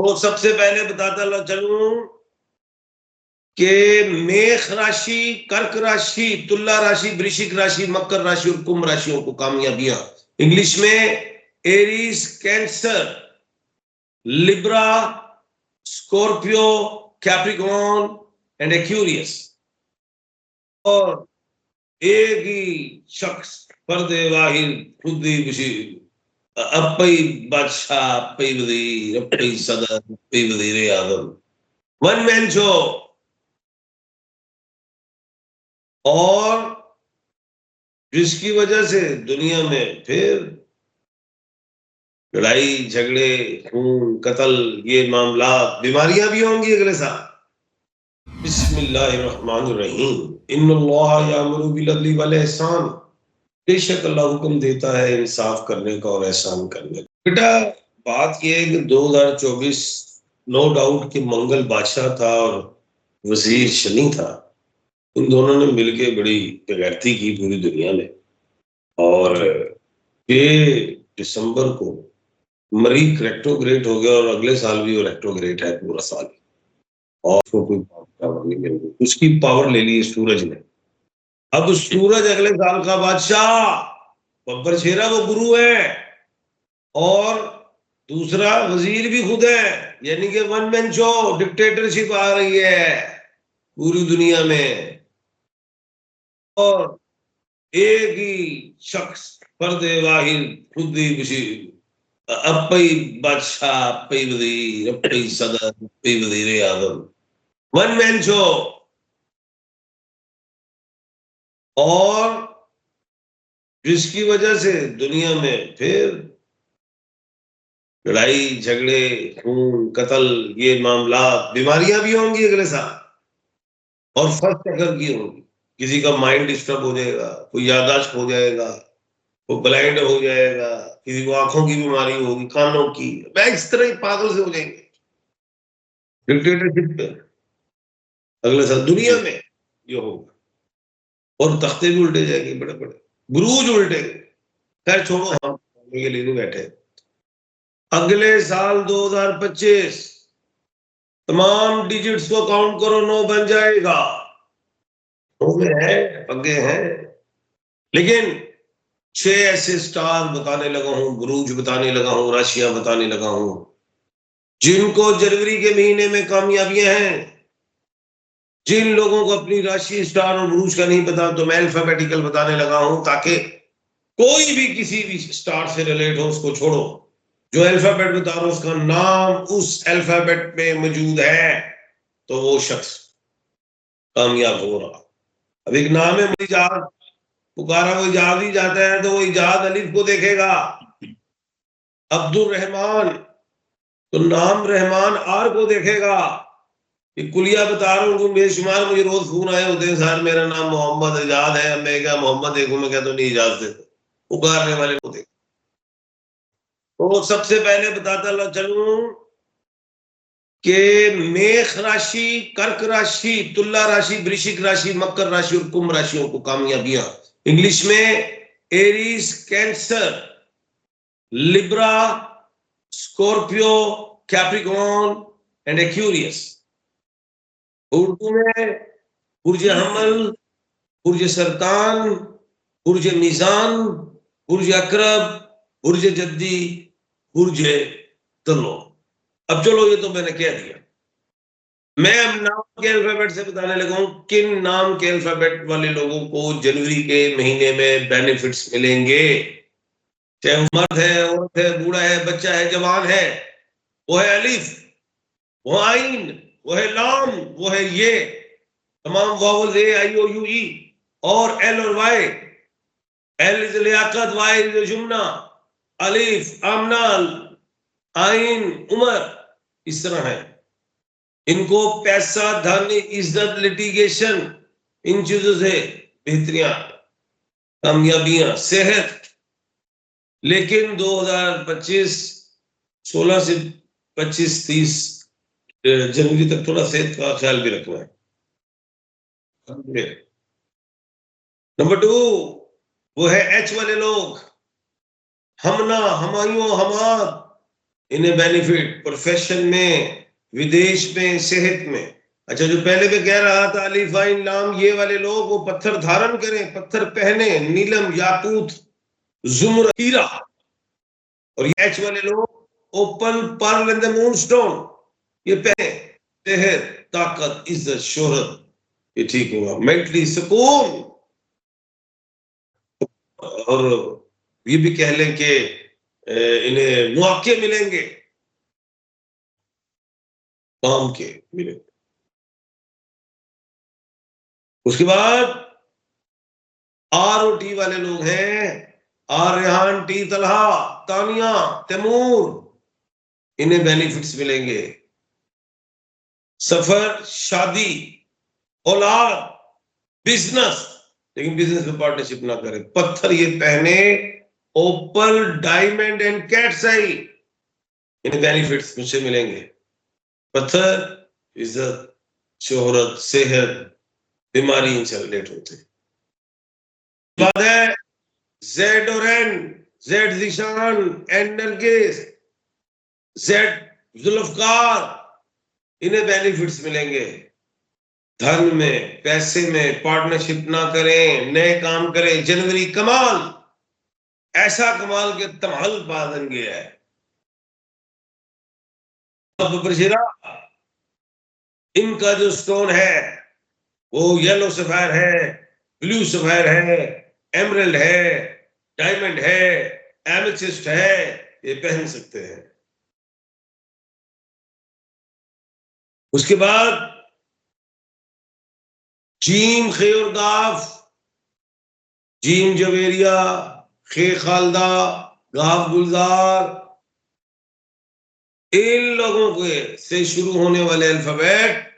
तो सबसे पहले बताता चलूं कि मेष राशि, कर्क राशि, तुला राशि, वृश्चिक राशि, मकर राशि और कुंभ राशियों को कामयाबियां इंग्लिश में Aries, cancer, Libra, Scorpio, Capricorn and Aquarius. और एक ही शख्स पर्दे वाहिद खुद ही खुशी अपई बादशाह, अपई वजीर, अपई सदर, अपई वजीर आजम, वन मैन शो। और जिसकी वजह से दुनिया में फिर लड़ाई झगड़े, खून, कत्ल, ये मामला, बीमारियां भी होंगी अगले साल। बिस्मिल्लाहिर्रहमानिर्रहीम। इन्नल्लाह यामुरु बिल अदली वल ihsan। बेशक अल्लाह हुक्म देता है इंसाफ करने का और एहसान करने का। बेटा बात यह है कि 2024 नो डाउट कि मंगल बादशाह था और वजीर शनि था। इन दोनों ने मिलके बड़ी बेगैरती की पूरी दुनिया में। और 6 दिसंबर को मरीख रेट्रोग्रेड हो गया और अगले साल भी वो रेट्रोग्रेड है पूरा साल। और उसको कोई पावर नहीं मिल रही, उसकी पावर ले ली सूरज ने। अब सूरज अगले साल का बादशाह, बब्बर शेरा वो गुरु है और दूसरा वजीर भी खुद है, यानी कि वन मैन शो, डिक्टेटरशिप आ रही है पूरी दुनिया में। और एक ही शख्स पर्दे वाहिद खुद ही खुशी अपई बादशाह, अपई वजीर, अपई सदर, अपई वजीर आजम, वन मैन शो। और जिसकी वजह से दुनिया में फिर लड़ाई झगड़े, खून, कत्ल, ये मामला, बीमारियां भी होंगी अगले साल। और फर्स्ट चक्कर की होंगी। किसी का माइंड डिस्टर्ब हो जाएगा, कोई याददाश्त हो जाएगा, वो ब्लाइंड हो जाएगा, किसी को आंखों की बीमारी होगी, कानों की, इस तरह ही पागल से हो जाएंगे डिक्टेटरशिप पे अगले साल दुनिया में ये होगा। और तख्ते भी उल्टे जाएंगे, बड़े बड़े बुरूज उल्टेंगे। खैर छोड़ो, हम के लिए नहीं बैठे। अगले साल 2025 तमाम डिजिट्स को काउंट करो, 9 बन जाएगा। है पगे हैं, लेकिन 6 ऐसे स्टार बताने लगा हूं, बुरूज बताने लगा हूं, राशियां बताने लगा हूं जिनको जनवरी के महीने में कामयाबियां हैं। जिन लोगों को अपनी राशि, स्टार और बुरूज का नहीं पता, तो मैं अल्फाबेटिकल बताने लगा हूं ताकि कोई भी किसी भी स्टार से रिलेट हो उसको छोड़ो। जो अल्फाबेट बता रहा हूं उसका नाम उस अल्फाबेट में मौजूद है तो वो शख्स कामयाब हो रहा। अब एक नाम है इजाज, पुकारा वो इजाज ही जाता है तो वो इजाज अलिफ को देखेगा। अब्दुल रहमान तो नाम रहमान आर को देखेगा। ये कुलिया बता रहा हूँ, बेशुमार मुझे रोज फोन आए होते हैं, सर मेरा नाम मोहम्मद इजाज है। मैं क्या मोहम्मद देखूं, मैं क्या तो नहीं इजाज देता, पुकारने वाले को देख। तो सबसे पहले बताता चलूं कि मेष राशि, कर्क राशि, तुला राशि, वृश्चिक राशि, मकर राशि और कुंभ राशियों को कामयाबियां इंग्लिश में Aries, cancer, Libra, Scorpio, Capricorn and Aquarius. Urdu में बुर्ज हमल, बुर्ज सरतान, बुर्ज मीजान, बुर्ज अकरब, बुर्ज जद्दी, बुर्ज तलो। अब चलो, ये तो मैंने कह दिया। मैं अब नाम के अल्फाबेट से बताने लगा हूं किन नाम के अल्फाबेट वाले लोगों को जनवरी के महीने में बेनिफिट्स मिलेंगे। चाहे वो मर्द है, औरत है, बूढ़ा है, बच्चा है, जवान है। वो है अलिफ, वो आइन, वो है लाम, वो है ये। तमाम vowels A I O you ई और एल और Y. L is Liaquat, Y is Jumna, अलिफ आमनाल, आइन उमर। इस तरह है। इनको पैसा, धन, इज्जत, लिटिगेशन, इन चीजों से बेहतरियां, कामयाबियां, सेहत। लेकिन 2025 16 से 25-30 जनवरी तक थोड़ा सेहत का ख्याल भी रखना है। नंबर 2 वो है एच वाले लोग, हमना, हमायूं, हमाद, इन्हें बेनिफिट प्रोफेशन में, विदेश में, सेहत में। अच्छा, जो पहले भी कह रहा था अलिफ आइन लाम, ये वाले लोग वो पत्थर धारण करें, पत्थर पहने, नीलम, याकूत, जुमर, हीरा। और ये एच वाले लोग ओपल, पर्ल एंड द मूनस्टोन, ये पहने। सेहत, ताकत, इज्जत, शोहरत, ये ठीक होगा। मेंटली सुकून, और ये भी कह लें कि इन्हें मौके मिलेंगे, काम के मिलेंगे। उसके बाद आर ओ टी वाले लोग हैं, आर रेहान, टी तलहा, तानिया, तैमूर, इन्हें बेनिफिट्स मिलेंगे। सफर, शादी, औलाद, बिजनेस, लेकिन बिजनेस में पार्टनरशिप ना करें। पत्थर ये पहने, ओपल, डायमंड एंड कैट्स आई, इन्हें बेनिफिट्स मुझसे मिलेंगे। पत्थर, इज्जत, शोहरत, सेहत, बीमारी इनसे रिलेट होते हैं। बाद है जेड और N, Z Zeeshan, N Nargis, Z Zulfikar, इन्हें बेनिफिट्स मिलेंगे। धन में, पैसे में पार्टनरशिप ना करें, नए काम करें। जनवरी कमाल, ऐसा कमाल के तमाल बादन गया है। इनका जो स्टोन है वो येलो सफायर है, ब्लू सफायर है, एमरल्ड है, डायमंड है, एमेथिस्ट है, ये पहन सकते हैं। उसके बाद जीम, खे और गाफ, जीम जवेरिया, खे खालदा, गाफ गुलजार, इन लोगों के से शुरू होने वाले अल्फाबेट,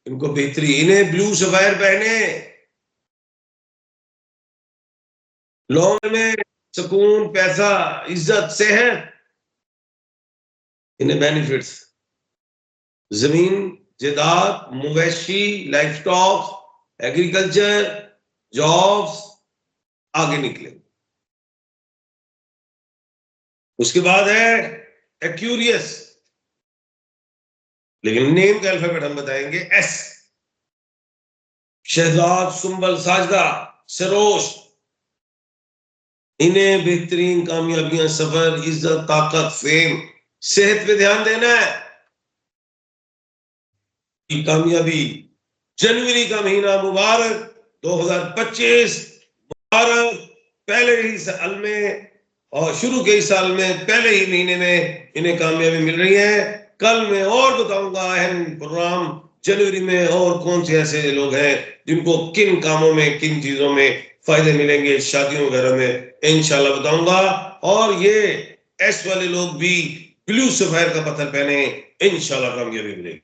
इनको बेहतरी। इन्हें ब्लू सफायर पहने, लॉन्ग में सुकून, पैसा, इज्जत, सेहत, इन्हें बेनिफिट्स। जमीन, जायदाद, मवेशी, लाइफ स्टॉक, एग्रीकल्चर, जॉब्स, आगे निकले। उसके बाद है एक्यूरियस, लेकिन नेम का अल्फाबेट हम बताएंगे एस। शहजाद, सुंबल, साजदा, सरोश, इन्हें बेहतरीन कामयाबियां, सफर, इज्जत, ताकत, फेम। सेहत पे ध्यान देना है, कामयाबी। जनवरी का महीना मुबारक, 2025 मुबारक। पहले ही साल में और शुरू के इस साल में पहले ही महीने में इन्हें कामयाबी मिल रही है। कल मैं और बताऊंगा अहम प्रोग्राम, जनवरी में और कौन से ऐसे लोग हैं जिनको किन कामों में, किन चीजों में फायदे मिलेंगे, शादियों वगैरह में इंशाल्लाह बताऊंगा। और ये एस वाले लोग भी ब्लू सफायर का पत्थर पहने, इंशाल्लाह कामयाबी मिलेगी।